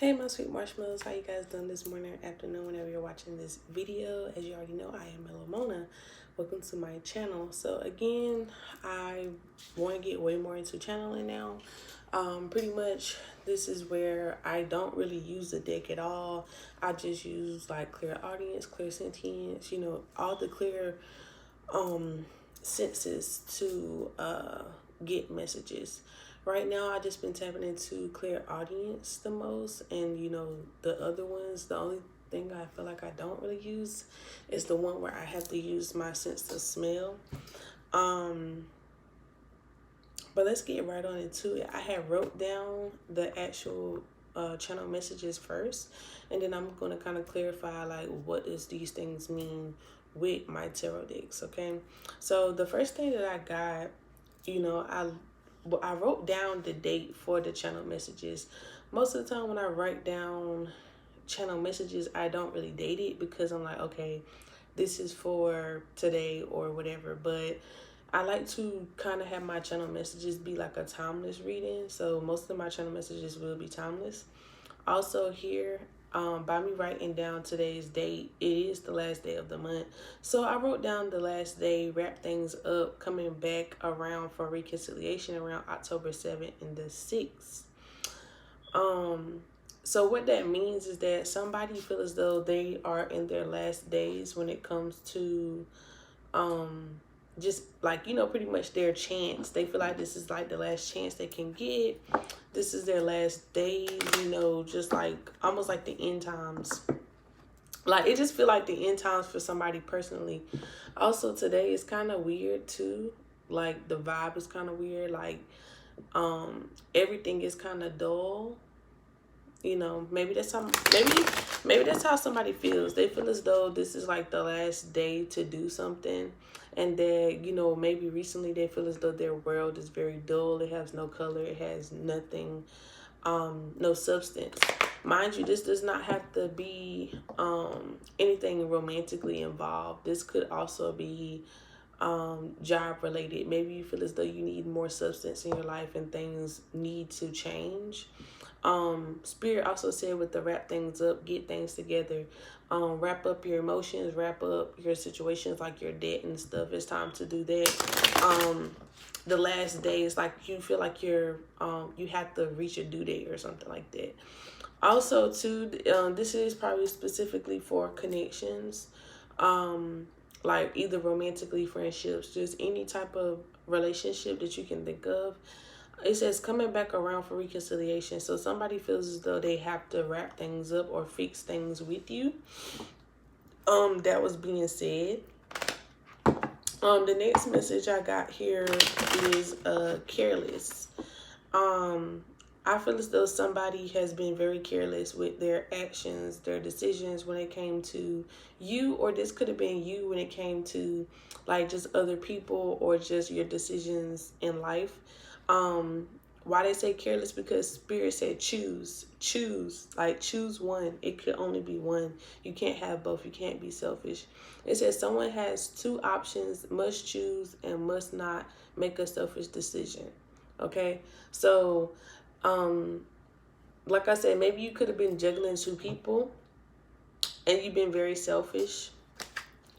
Hey my sweet marshmallows, how you guys doing this morning or afternoon whenever you're watching this video? As you already know, I am HttpMonaa. Welcome to my channel. So again, I want to get way more into channeling now. Pretty much this is where I don't really use the deck at all. I just use like clear audience, clear sentience, all the clear senses to get messages. Right now, I just been tapping into clear audience the most, and the other ones, the only thing I feel like I don't really use is the one where I have to use my sense of smell. But let's get right on into it. I had wrote down the actual channel messages first, and then I'm going to kind of clarify like what does these things mean with my tarot decks. Okay, so the first thing that I got, I wrote down the date for the channel messages. Most of the time when I write down channel messages, I don't really date it because I'm like, okay, this is for today or whatever. But I like to kind of have my channel messages be like a timeless reading. So most of my channel messages will be timeless. Also here, by me writing down today's date, it is the last day of the month. So I wrote down the last day, wrap things up, coming back around for reconciliation around October 7th and the 6th. So what that means is that somebody feel as though they are in their last days when it comes to just like, pretty much their chance. They feel like this is like the last chance they can get. This is their last days, just like almost like the end times. Like it just feel like the end times for somebody personally. Also today is kind of weird too. Like the vibe is kind of weird. Like everything is kind of dull. Maybe that's how somebody feels. They feel as though this is like the last day to do something, and that maybe recently they feel as though their world is very dull. It has no color. It has nothing, no substance. Mind you, this does not have to be anything romantically involved. This could also be job related. Maybe you feel as though you need more substance in your life and things need to change. Spirit also said with the wrap things up, get things together, wrap up your emotions, wrap up your situations like your debt and stuff. It's time to do that. The last day is like you feel like you have to reach a due date or something like that. Also too, this is probably specifically for connections, like either romantically, friendships, just any type of relationship that you can think of. It says coming back around for reconciliation. So somebody feels as though they have to wrap things up or fix things with you. That was being said. The next message I got here is careless. I feel as though somebody has been very careless with their actions, their decisions when it came to you, or this could have been you when it came to like just other people or just your decisions in life. Why they say careless? Because Spirit said choose one. It could only be one. You can't have both. You can't be selfish. It says someone has two options, must choose and must not make a selfish decision. Okay, so like I said, maybe you could have been juggling two people and you've been very selfish.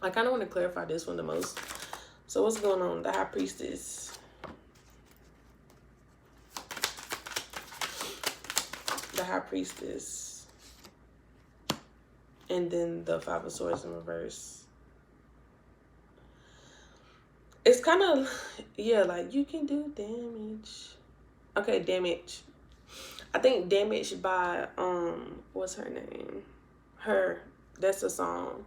I kind of want to clarify this one the most. So what's going on? The High Priestess. The High Priestess, and then the Five of Swords in reverse. It's kind of, yeah, like you can do damage. Okay, damage. I think damage by, what's her name? Her, that's a song.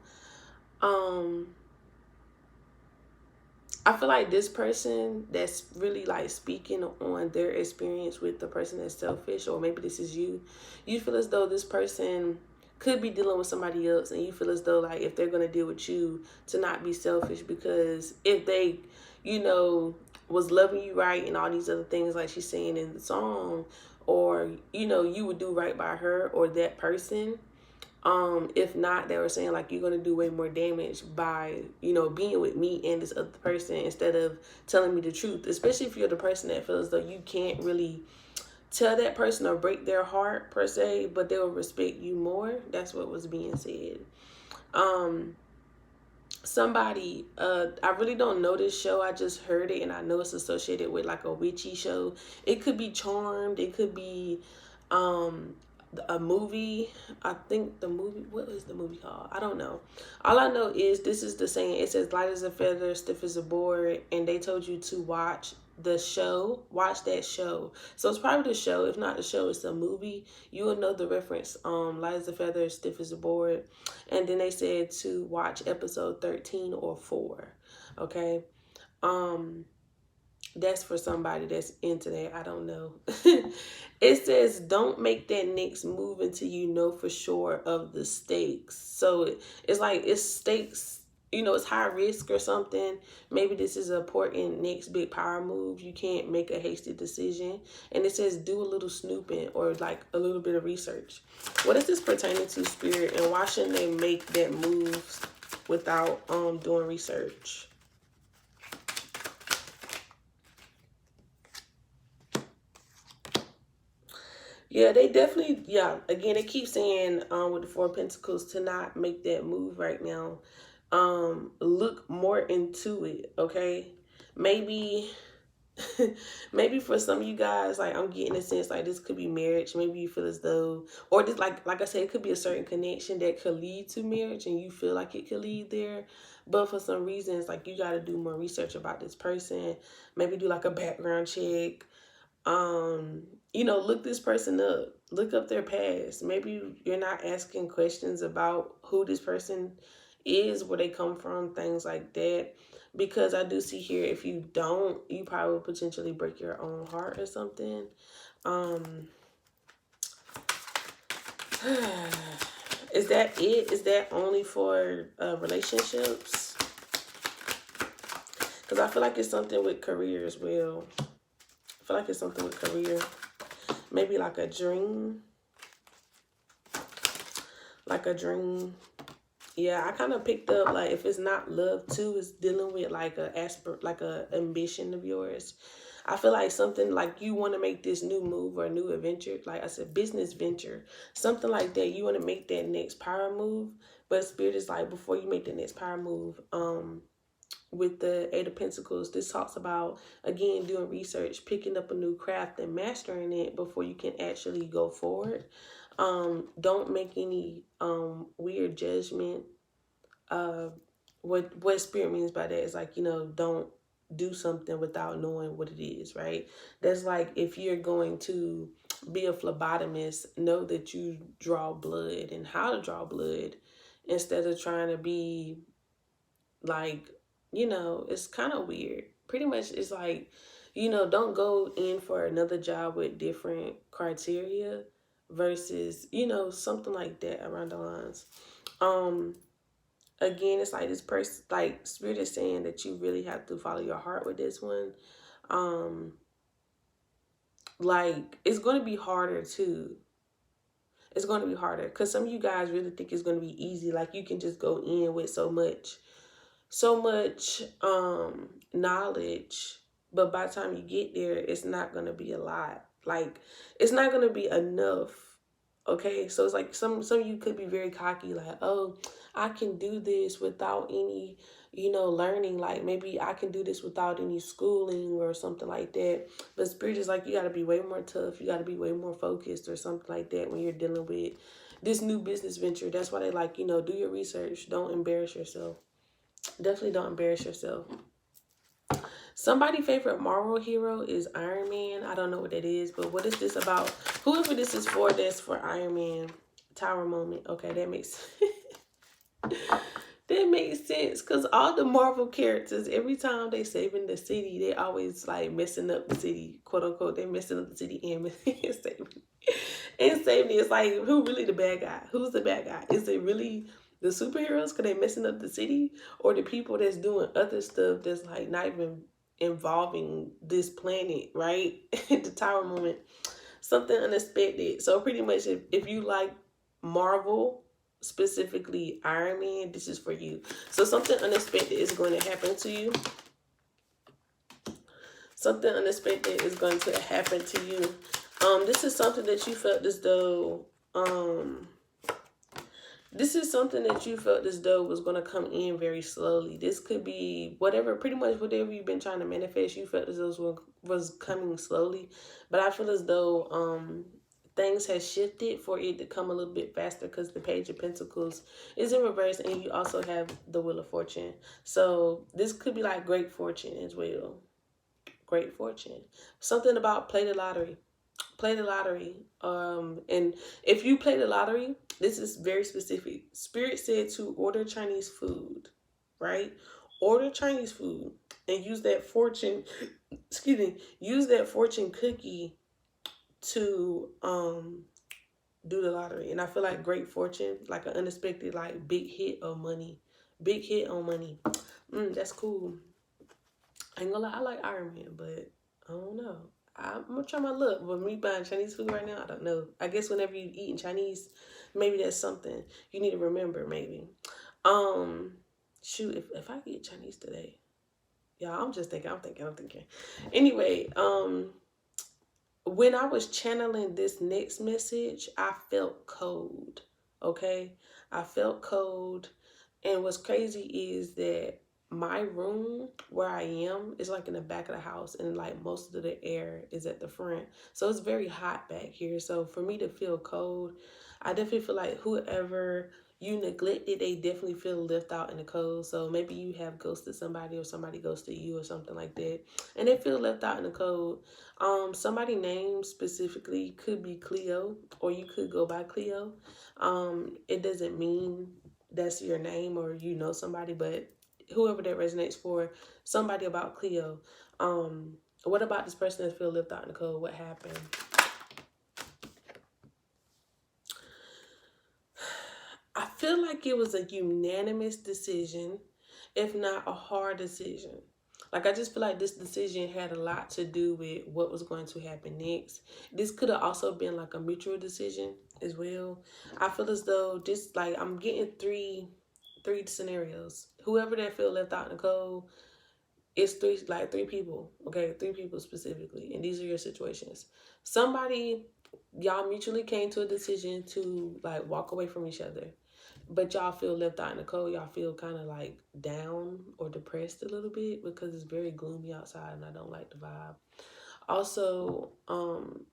I feel like this person that's really like speaking on their experience with the person that's selfish, or maybe this is you. You feel as though this person could be dealing with somebody else, and you feel as though like if they're going to deal with you, to not be selfish, because if they, was loving you right and all these other things like she's saying in the song, or, you would do right by her or that person. If not, they were saying like you're gonna do way more damage by being with me and this other person instead of telling me the truth, especially if you're the person that feels though you can't really tell that person or break their heart per se, but they'll respect you more. That's what was being said. Somebody, I really don't know this show. I just heard it and I know it's associated with like a witchy show. It could be Charmed. It could be a movie. I think the movie, what is the movie called? I don't know. All I know is this is the saying. It says light as a feather, stiff as a board, and they told you to watch the show. Watch that show. So it's probably the show. If not the show, it's a movie. You will know the reference. Light as a feather, stiff as a board. And then they said to watch episode 13 or 4. Okay. That's for somebody that's into that. I don't know. It says don't make that next move until you know for sure of the stakes. So it's like it's stakes, it's high risk or something. Maybe this is an important next big power move. You can't make a hasty decision. And it says do a little snooping or like a little bit of research. What is this pertaining to, Spirit? And why shouldn't they make that move without doing research? Yeah, they definitely, yeah. Again, they keep saying with the Four of Pentacles to not make that move right now. Look more into it, okay? Maybe maybe for some of you guys, like I'm getting a sense like this could be marriage. Maybe you feel as though, or this like I said, it could be a certain connection that could lead to marriage and you feel like it could lead there. But for some reasons, like you got to do more research about this person. Maybe do like a background check. Look this person up. Look up their past. Maybe you're not asking questions about who this person is, where they come from, things like that. Because I do see here, if you don't, you probably will potentially break your own heart or something. Is that it? Is that only for relationships? Because I feel like it's something with career as well. I feel like it's something with career. Maybe like a dream. Like a dream. Yeah, I kind of picked up like if it's not love too, it's dealing with like a ambition of yours. I feel like something like you want to make this new move or a new adventure. Like I said, business venture, something like that. You want to make that next power move. But Spirit is like, before you make the next power move, with the Eight of Pentacles, this talks about, again, doing research, picking up a new craft and mastering it before you can actually go forward. Don't make any weird judgment. What Spirit means by that is like, don't do something without knowing what it is, right? That's like if you're going to be a phlebotomist, know that you draw blood and how to draw blood instead of trying to be like, it's kind of weird. Pretty much it's like, don't go in for another job with different criteria versus, something like that around the lines. Again, it's like this person, like Spirit is saying that you really have to follow your heart with this one. Like it's going to be harder too. It's going to be harder because some of you guys really think it's going to be easy. Like you can just go in with so much knowledge, but by the time you get there, it's not going to be a lot. Like it's not going to be enough. Okay, so it's like some of you could be very cocky, like, oh, I can do this without any, learning. Like maybe I can do this without any schooling or something like that. But Spirit is like, you got to be way more tough. You got to be way more focused or something like that when you're dealing with this new business venture. That's why they like, do your research. Don't embarrass yourself. Definitely don't embarrass yourself. Somebody's favorite Marvel hero is Iron Man. I don't know what that is, but what is this about? Whoever this is for, that's for Iron Man. Tower moment. Okay, that makes that makes sense. Because all the Marvel characters, every time they saving the city, they always like messing up the city, quote unquote. They're messing up the city and saving it. And saving it. It's like, who really the bad guy? Who's the bad guy? Is it really the superheroes because they messing up the city, or the people that's doing other stuff that's like not even involving this planet, right? The tower moment, something unexpected. So pretty much if you like Marvel, specifically Iron Man, this is for you. So something unexpected is going to happen to you. Something unexpected is going to happen to you. This is something that you felt as though, this is something that you felt as though was going to come in very slowly. This could be whatever, pretty much whatever you've been trying to manifest, you felt as though was coming slowly. But I feel as though things has shifted for it to come a little bit faster, because the Page of Pentacles is in reverse and you also have the Wheel of Fortune. So this could be like great fortune as well. Great fortune. Something about play the lottery. Play the lottery. And if you play the lottery, this is very specific. Spirit said to order Chinese food, right? Order Chinese food and use that fortune, excuse me, use that fortune cookie to do the lottery. And I feel like great fortune, like an unexpected, like big hit of money. Big hit on money. That's cool. I ain't gonna lie, I like Iron Man, but I don't know. I'm gonna try my luck. But me buying Chinese food right now, I don't know. I guess whenever you eating Chinese, maybe that's something you need to remember. Maybe. Shoot, if I get Chinese today, y'all, I'm just thinking. I'm thinking. Anyway, when I was channeling this next message, I felt cold. Okay, I felt cold, and what's crazy is that my room where I am is like in the back of the house, and like most of the air is at the front, so it's very hot back here. So for me to feel cold, I definitely feel like whoever you neglected, they definitely feel left out in the cold. So maybe you have ghosted somebody, or somebody ghosted you, or something like that, and they feel left out in the cold. Somebody named specifically could be Cleo, or you could go by Cleo. It doesn't mean that's your name or you know somebody, but whoever that resonates for, somebody about Cleo. What about this person that feel left out in the cold? What happened? I feel like it was a unanimous decision, if not a hard decision. Like, I just feel like this decision had a lot to do with what was going to happen next. This could have also been like a mutual decision as well. I feel as though this, like, I'm getting three scenarios. Whoever that feel left out in the cold, it's three people. Okay, three people specifically, and these are your situations. Somebody, y'all mutually came to a decision to like walk away from each other, but y'all feel left out in the cold. Y'all feel kind of like down or depressed a little bit because it's very gloomy outside and I don't like the vibe. Also,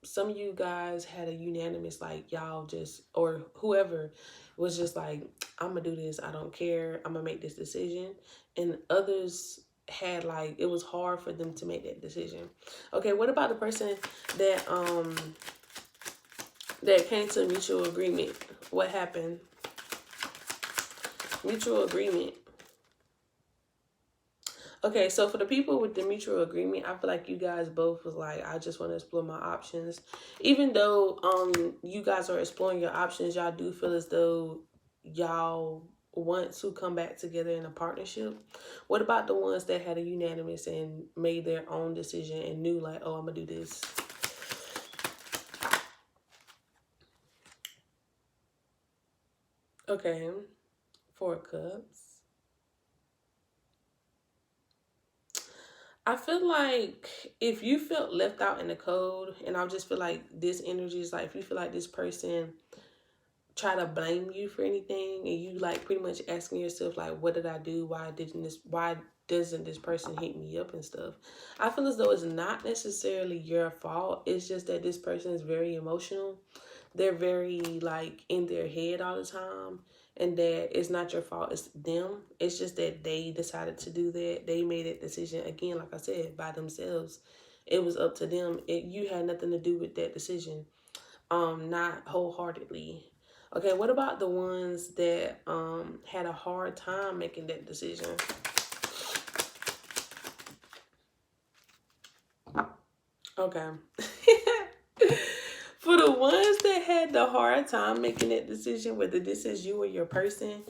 some of you guys had a unanimous, like, y'all just, or whoever was just like, I'm gonna do this, I don't care, I'm gonna make this decision. And others had like, it was hard for them to make that decision. Okay, what about the person that that came to a mutual agreement? What happened? Mutual agreement. Okay, so for the people with the mutual agreement, I feel like you guys both was like, I just want to explore my options. Even though you guys are exploring your options, y'all do feel as though y'all want to come back together in a partnership. What about the ones that had a unanimous and made their own decision and knew like, oh, I'm gonna do this? Okay, 4 of Cups. I feel like if you felt left out in the cold, and I just feel like this energy is like, if you feel like this person try to blame you for anything, and you like pretty much asking yourself like, what did I do? Why doesn't this person hit me up and stuff? I feel as though it's not necessarily your fault. It's just that this person is very emotional. They're very like in their head all the time, and that it's not your fault, it's them. It's just that they decided to do that. They made that decision, again, like I said, by themselves. It was up to them. You had nothing to do with that decision, not wholeheartedly. Okay, what about the ones that had a hard time making that decision? Okay. For the ones that had the hard time making that decision, whether this is you or your person,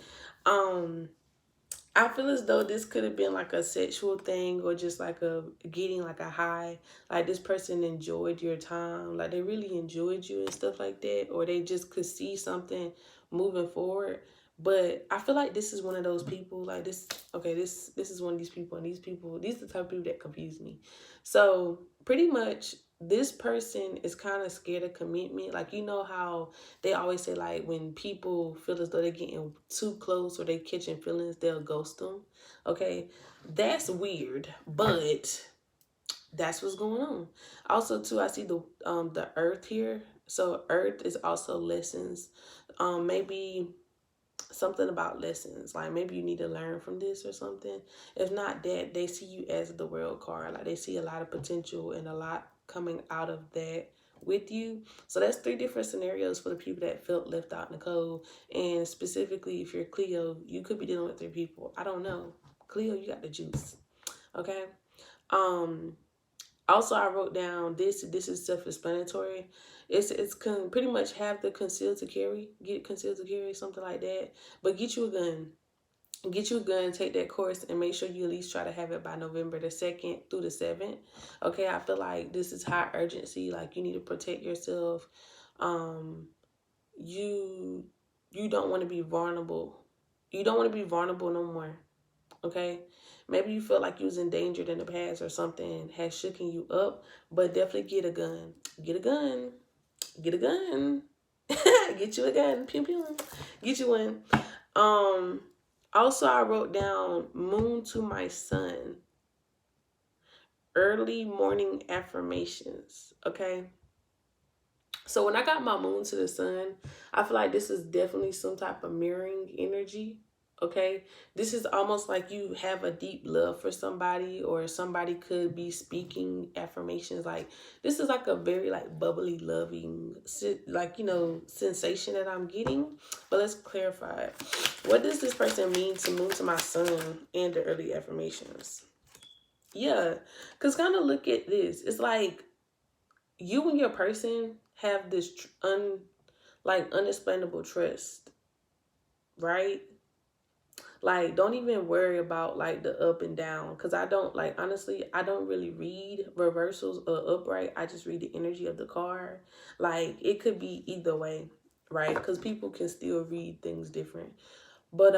I feel as though this could have been like a sexual thing, or just like a getting like a high. Like this person enjoyed your time, like they really enjoyed you and stuff like that, or they just could see something moving forward. But I feel like this is one of those people, like this. Okay, this is one of these people, and these are the type of people that confuse me. So pretty much this person is kind of scared of commitment. Like, you know how they always say, like, when people feel as though they're getting too close or they catching feelings, they'll ghost them. Okay, that's weird, but that's what's going on. Also, too, I see the earth here. So earth is also lessons. Maybe something about lessons, like maybe you need to learn from this or something. If not that, they see you as the world card, like they see a lot of potential and a lot coming out of that with you. So that's three different scenarios for the people that felt left out in the cold. And specifically, if you're Cleo, you could be dealing with three people. I don't know, Cleo, you got the juice. Okay. Also, I wrote down this. This is self-explanatory. It's pretty much have the concealed to carry, get concealed to carry, something like that. But get you a gun. Get you a gun, take that course, and make sure you at least try to have it by November the 2nd through the 7th. Okay, I feel like this is high urgency. Like, you need to protect yourself. You you don't want to be vulnerable. You don't want to be vulnerable no more. Okay, maybe you feel like you was endangered in the past or something has shooken you up, but definitely get a gun. Get a gun. Get a gun. Get you a gun. Pew pew. Get you one. Also, I wrote down moon to my sun. Early morning affirmations. Okay. So when I got my moon to the sun, I feel like this is definitely some type of mirroring energy. Okay. This is almost like you have a deep love for somebody, or somebody could be speaking affirmations. Like, this is like a very like bubbly, loving, like, you know, sensation that I'm getting. But let's clarify. What does this person mean to moon to my sun and the early affirmations? Yeah. Because kind of look at this. It's like you and your person have this unexplainable trust, right? Like, don't even worry about like the up and down, because I don't, like, honestly, I don't really read reversals or upright. I just read the energy of the card. Like, it could be either way, right? Because people can still read things different. But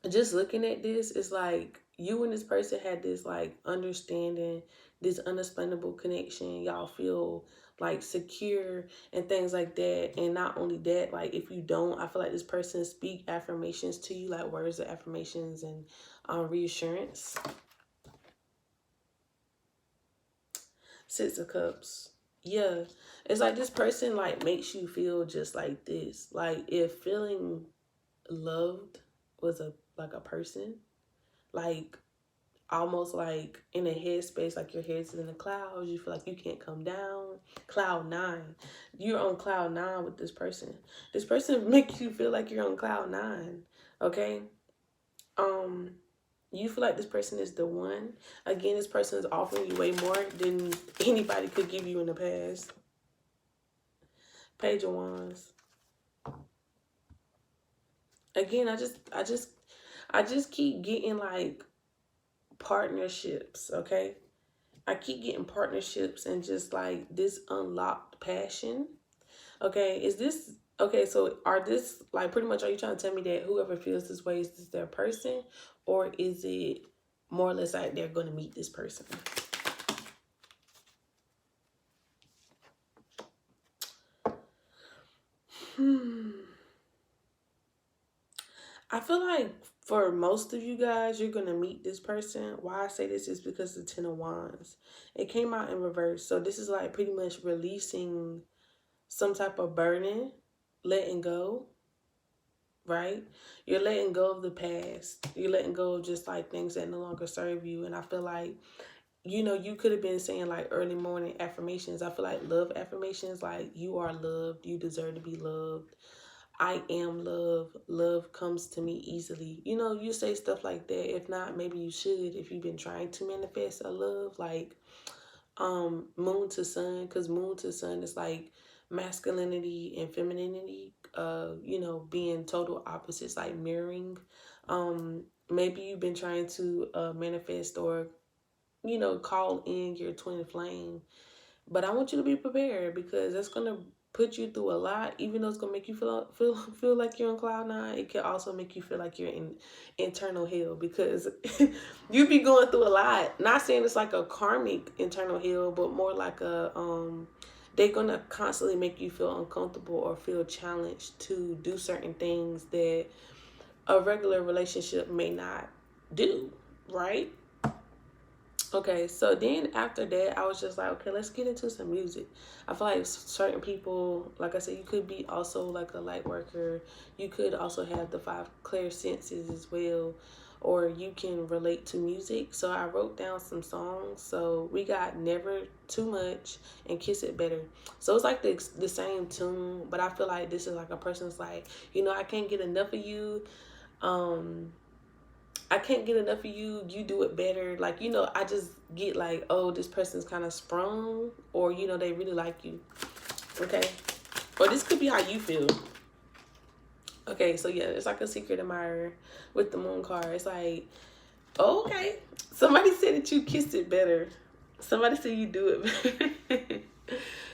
just looking at this, it's like you and this person had this like understanding, this unexplainable connection. Y'all feel like secure and things like that. And not only that, like, if you don't, I feel like this person speak affirmations to you, like words of affirmations and reassurance. Six of Cups. Yeah, it's like this person like makes you feel just like this. Like, if feeling loved was a person, like almost like in a headspace, like your head's in the clouds, you feel like you can't come down. Cloud nine. You're on cloud nine with this person. This person makes you feel like you're on cloud nine. Okay. You feel like this person is the one. Again, this person is offering you way more than anybody could give you in the past. Page of Wands. Again, I just keep getting like partnerships, okay? I keep getting partnerships and just like this unlocked passion. Okay, is this okay? So are this like pretty much, are you trying to tell me that whoever feels this way is this their person, or is it more or less like they're going to meet this person? I feel like for most of you guys, you're going to meet this person. Why I say this is because the Ten of Wands. It came out in reverse. So this is like pretty much releasing some type of burden, letting go, right? You're letting go of the past. You're letting go of just like things that no longer serve you. And I feel like, you know, you could have been saying like early morning affirmations. I feel like love affirmations, like you are loved. You deserve to be loved. I am love. Love comes to me easily. You know, you say stuff like that. If not, maybe you should, if you've been trying to manifest a love, like moon to sun, because moon to sun is like masculinity and femininity, you know, being total opposites, like mirroring. Maybe you've been trying to manifest or, you know, call in your twin flame, but I want you to be prepared, because that's gonna put you through a lot, even though it's gonna make you feel like you're on cloud nine, it can also make you feel like you're in internal hell, because you be going through a lot. Not saying it's like a karmic internal hell, but more like a they're gonna constantly make you feel uncomfortable or feel challenged to do certain things that a regular relationship may not do, right? Okay, so then after that, I was just like, okay, let's get into some music. I feel like certain people, like I said, you could be also like a light worker. You could also have the five clear senses as well, or you can relate to music. So I wrote down some songs. So we got Never Too Much and Kiss It Better. So it's like the same tune, but I feel like this is like a person's like, I can't get enough of you. I can't get enough of you. You do it better. Like, I just get like, oh, this person's kind of sprung, or, they really like you. Okay. Or this could be how you feel. Okay. So yeah, it's like a secret admirer with the moon card. It's like, oh, okay. Somebody said that you kissed it better. Somebody said you do it better.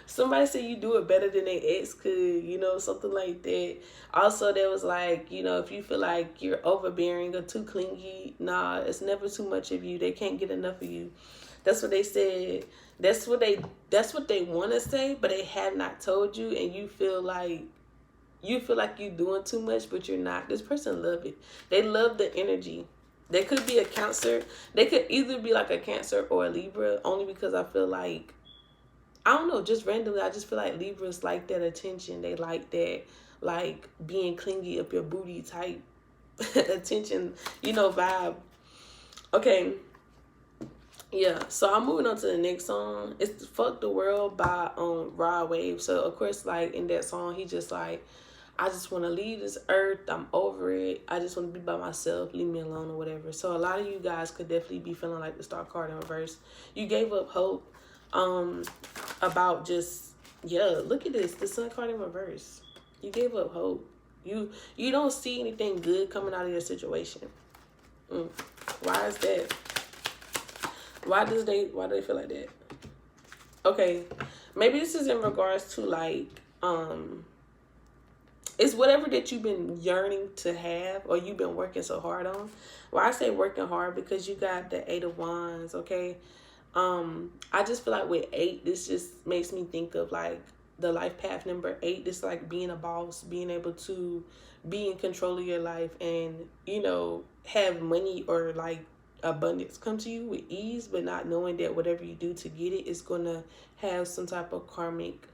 Somebody said you do it better than their ex could, something like that. Also, there was like, if you feel like you're overbearing or too clingy, nah, it's never too much of you. They can't get enough of you. That's what they said. That's what they want to say, but they have not told you, and you feel like you're doing too much, but you're not. This person love it. They love the energy. They could be a Cancer. They could either be like a Cancer or a Libra, only because I feel like, I don't know, just randomly, I just feel like Libras like that attention. They like that, like, being clingy up your booty type attention, vibe. Okay. Yeah, so I'm moving on to the next song. It's Fuck the World by Rod Wave. So, of course, like, in that song, he just like, I just want to leave this earth. I'm over it. I just want to be by myself. Leave me alone or whatever. So, a lot of you guys could definitely be feeling like the star card in reverse. You gave up hope. About just, look at this, the sun card in reverse. You gave up hope. You don't see anything good coming out of your situation. Why is that? Why do they feel like that? Okay, maybe this is in regards to like, it's whatever that you've been yearning to have, or you've been working so hard on. Why I say working hard, because you got the 8 of Wands, okay? I just feel like with 8, this just makes me think of like the life path number 8. This like being a boss, being able to be in control of your life, and have money or like abundance come to you with ease, but not knowing that whatever you do to get it is gonna have some type of karmic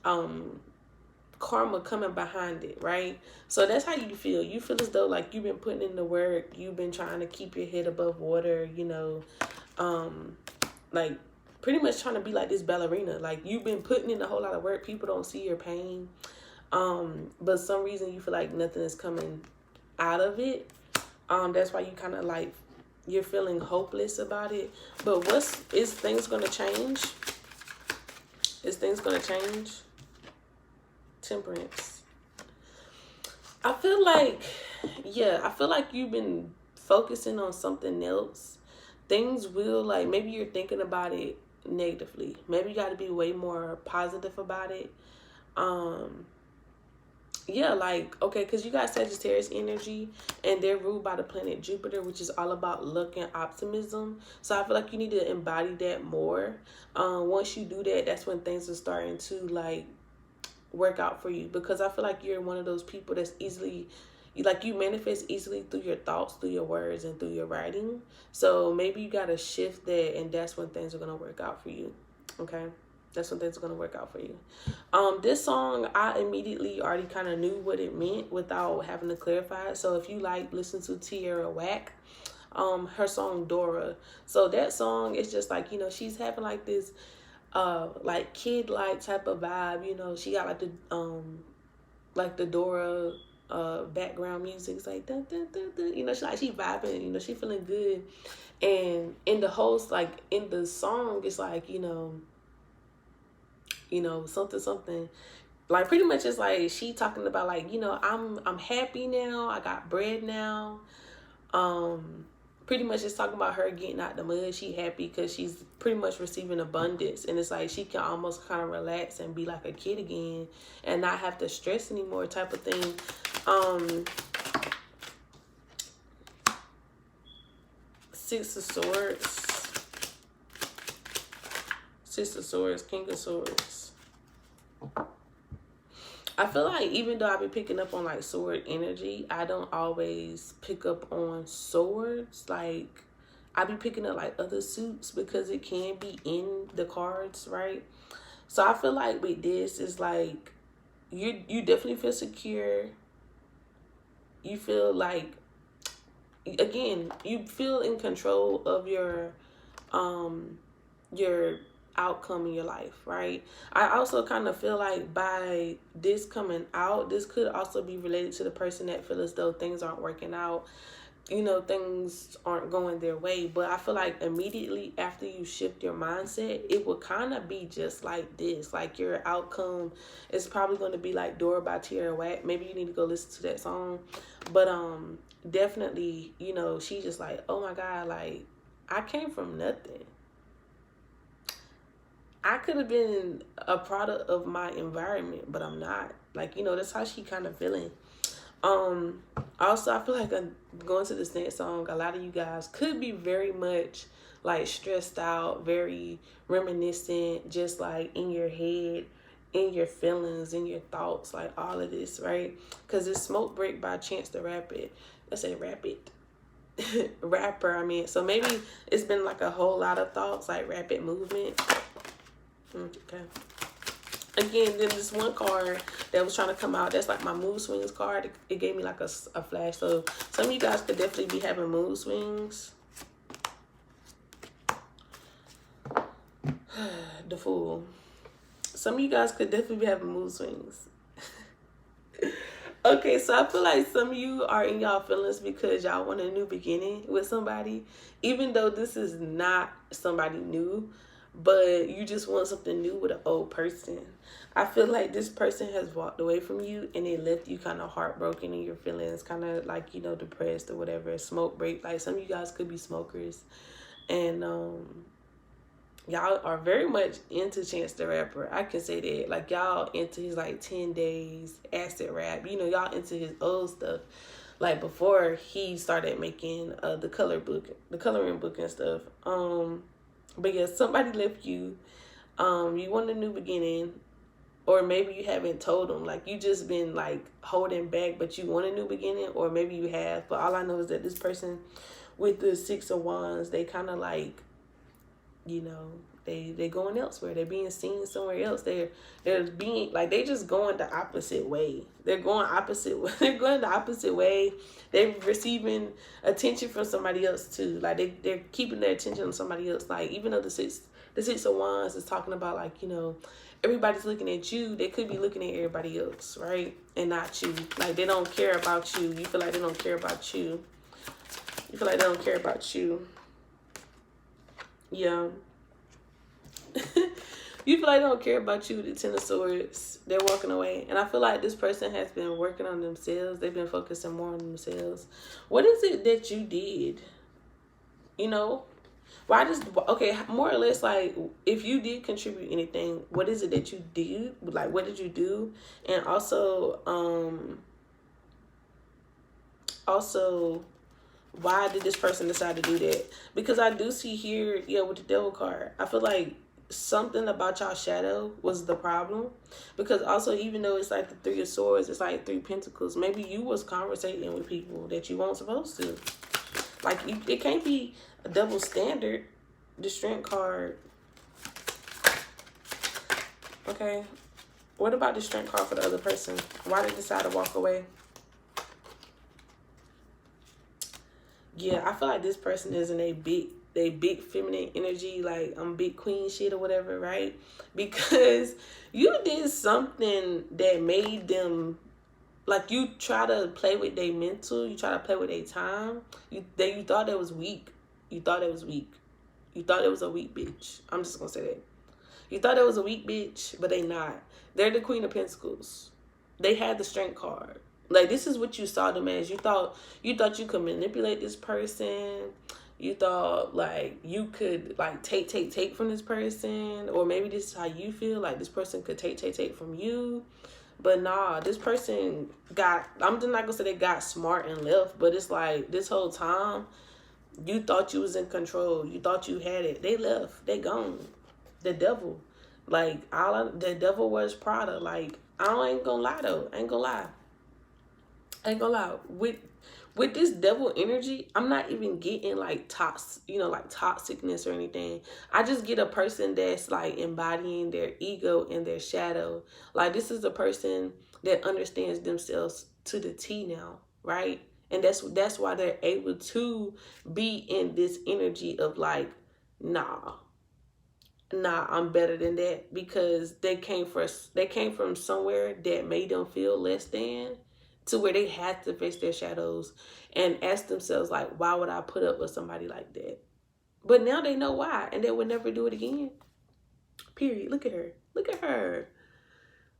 karma coming behind it, right? So that's how you feel. You feel as though like you've been putting in the work, you've been trying to keep your head above water, like pretty much trying to be like this ballerina. Like, you've been putting in a whole lot of work. People don't see your pain, but some reason you feel like nothing is coming out of it. That's why you kind of like, you're feeling hopeless about it. But is things gonna change? Is things gonna change? Temperance. I feel like you've been focusing on something else. Things will, like, maybe you're thinking about it negatively. Maybe you got to be way more positive about it. Like, okay, because you got Sagittarius energy, and they're ruled by the planet Jupiter, which is all about luck and optimism. So I feel like you need to embody that more. Once you do that, that's when things are starting to like work out for you, because I feel like you're one of those people that's easily, you manifest easily through your thoughts, through your words, and through your writing. So maybe you got to shift that, and that's when things are going to work out for you. Okay? That's when things are going to work out for you. This song, I immediately already kind of knew what it meant without having to clarify it. So if you listen to Tierra Whack, her song Dora. So that song is just like, she's having like this like kid-like type of vibe. She got like the Dora background music. It's like dun, dun, dun, dun. She vibing, she feeling good. And in the host, like in the song, it's like, something, like pretty much it's like she talking about like, I'm happy now, I got bread now, pretty much it's talking about her getting out the mud. She happy because she's pretty much receiving abundance, and it's like she can almost kind of relax and be like a kid again and not have to stress anymore type of thing. Six of Swords, King of Swords. I feel like even though I've been picking up on like sword energy, I don't always pick up on swords. Like I be picking up like other suits because it can be in the cards, right? So I feel like with this is like you definitely feel secure. You feel like, again, you feel in control of your outcome in your life, right? I also kind of feel like by this coming out, this could also be related to the person that feel as though things aren't working out, you know, things aren't going their way. But I feel like immediately after you shift your mindset, it will kind of be just like this. Like your outcome is probably going to be like Dora by Tierra Whack. Maybe you need to go listen to that song. But definitely, you know, she just like, oh my God, like I came from nothing. I could have been a product of my environment, but I'm not. Like, you know, that's how she kind of feeling. Also, I feel like going to this next song, a lot of you guys could be very much like stressed out, very reminiscent, just like in your head, in your feelings, in your thoughts, like all of this, right? Because it's Smoke Break by Chance the Rapper. Let's say Rapid. Rapper, I mean. So maybe it's been like a whole lot of thoughts, like rapid movement. Okay. Again, then this one card that was trying to come out, that's like my mood swings card. It gave me like a flash. So some of you guys could definitely be having mood swings. The Fool. Some of you guys could definitely be having mood swings. Okay, so I feel like some of you are in y'all feelings because y'all want a new beginning with somebody. Even though this is not somebody new, but you just want something new with an old person. I feel like this person has walked away from you and they left you kind of heartbroken in your feelings, kind of like, you know, depressed or whatever. Smoke break. Like some of you guys could be smokers. And y'all are very much into Chance the Rapper. I can say that. Like y'all into his like 10 days acid rap. You know, y'all into his old stuff. Like before he started making the coloring book and stuff. But yeah, somebody left you. You want a new beginning, or maybe you haven't told them. Like you just been like holding back, but you want a new beginning, or maybe you have. But all I know is that this person with the Six of Wands, they kind of like, you know, they going elsewhere. They're being seen somewhere else. They're being like, they just going the opposite way. They're going opposite. They're going the opposite way. They're receiving attention from somebody else too. Like they're keeping their attention on somebody else. Like even though the six of Wands is talking about like, you know, everybody's looking at you, they could be looking at everybody else, right? And not you. Like they don't care about you. You feel like they don't care about you. You feel like they don't care about you. Yeah. You feel like they don't care about you, the Ten of Swords. They're walking away. And I feel like this person has been working on themselves. They've been focusing more on themselves. What is it that you did? You know? Why does, okay, more or less, like, if you did contribute anything, what is it that you did? Like, what did you do? And also, why did this person decide to do that? Because I do see here, yeah, with the Devil card, I feel like something about y'all shadow was the problem. Because also, even though it's like the Three of Swords, it's like Three Pentacles. Maybe you was conversating with people that you weren't supposed to. Like, it can't be a double standard. The Strength card. Okay. What about the Strength card for the other person? Why did they decide to walk away? Yeah, I feel like this person is in a big feminine energy, like I'm big queen shit or whatever, right? Because you did something that made them, like, you try to play with their mental, you try to play with their time. You thought that was weak. You thought it was weak. You thought it was a weak bitch. I'm just gonna say that. You thought it was a weak bitch, but they not. They're the Queen of Pentacles. They had the Strength card. Like, this is what you saw them as. You thought you could manipulate this person. You thought like you could like take from this person, or maybe this is how you feel, like this person could take from you. But nah, this person got, I'm just not gonna say they got smart and left, but it's like this whole time you thought you was in control. You thought you had it. They left. They gone. The devil. Like, the devil wears Prada. Like, I ain't gonna lie though. I ain't gonna lie. I ain't gonna lie. With this devil energy, I'm not even getting like like toxicness or anything. I just get a person that's like embodying their ego and their shadow. Like, this is a person that understands themselves to the T now, right? And that's why they're able to be in this energy of like, nah, I'm better than that, because they came from somewhere that made them feel less than, to where they had to face their shadows and ask themselves like, why would I put up with somebody like that? But now they know why, and they would never do it again. Period. Look at her. Look at her.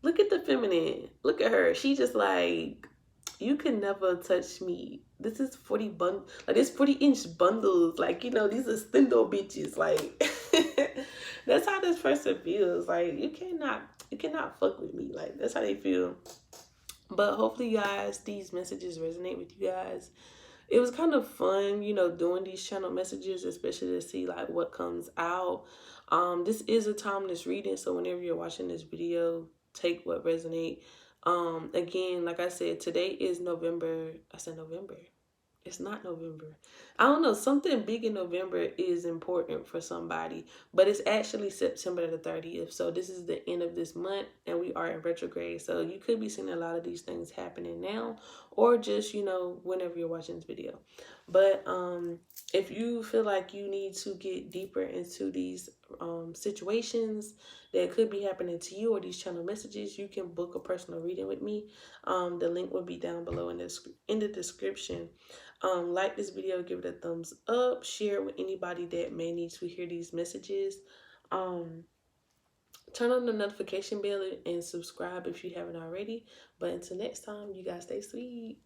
Look at the feminine. Look at her. She just like, you can never touch me. This is 40-inch bundles. Like, these are spindle bitches. Like, that's how this person feels. Like, you cannot fuck with me. Like, that's how they feel. But hopefully, guys, these messages resonate with you guys. It was kind of fun, doing these channel messages, especially to see like what comes out. This is a timeless reading, so whenever you're watching this video, take what resonate. Again, like I said, today is November. I said November. It's not November. I don't know. Something big in November is important for somebody, but it's actually September the 30th. So this is the end of this month, and we are in retrograde. So you could be seeing a lot of these things happening now, or just, whenever you're watching this video. But if you feel like you need to get deeper into these situations that could be happening to you, or these channel messages, you can book a personal reading with me. The link will be down below in the description. Like this video, give it a thumbs up, share it with anybody that may need to hear these messages. Turn on the notification bell and subscribe if you haven't already. But until next time, you guys stay sweet.